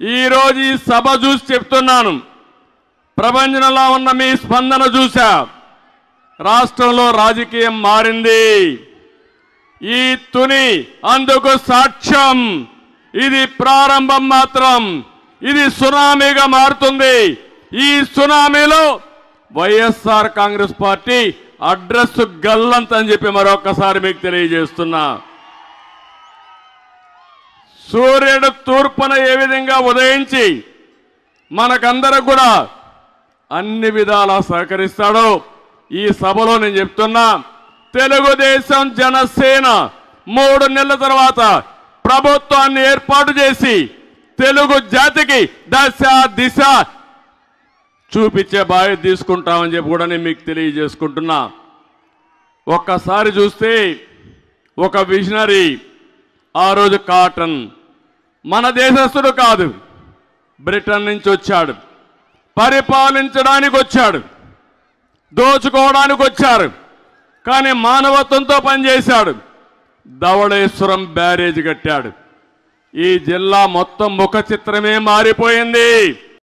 ఈరోజు ఈ సభ చూసి చెప్తున్నాను, ప్రపంచంలో ఉన్న మీ స్పందన చూసా, రాష్ట్రంలో రాజకీయం మారింది. ఈ తుని అందుకు సాక్ష్యం. ఇది ప్రారంభం మాత్రం, ఇది సునామీగా మారుతుంది. ఈ సునామీలో వైఎస్ఆర్ కాంగ్రెస్ పార్టీ అడ్రస్ గల్లంత అని చెప్పి మరొకసారి మీకు తెలియజేస్తున్నా. సూర్యుడు తూర్పున ఏ విధంగా ఉదయించి మనకందరూ కూడా అన్ని విధాలా సహకరిస్తాడో ఈ సభలో నేను చెప్తున్నా. తెలుగుదేశం జనసేన 3 నెలల తర్వాత ప్రభుత్వాన్ని ఏర్పాటు చేసి తెలుగు జాతికి దశ దిశ చూపించే బాధ్యత తీసుకుంటామని చెప్పి కూడా నేను మీకు తెలియజేసుకుంటున్నా. ఒక్కసారి చూస్తే ఒక విజనరీ, ఆ రోజు కాటన్ మన దేశస్థుడు కాదు, బ్రిటన్ నుంచి వచ్చాడు, పరిపాలించడానికి వచ్చాడు, దోచుకోవడానికి వచ్చారు, కానీ మానవత్వంతో పనిచేశాడు. ధవళేశ్వరం బ్యారేజ్ కట్టాడు. ఈ జిల్లా మొత్తం ముఖ చిత్రమే మారిపోయింది.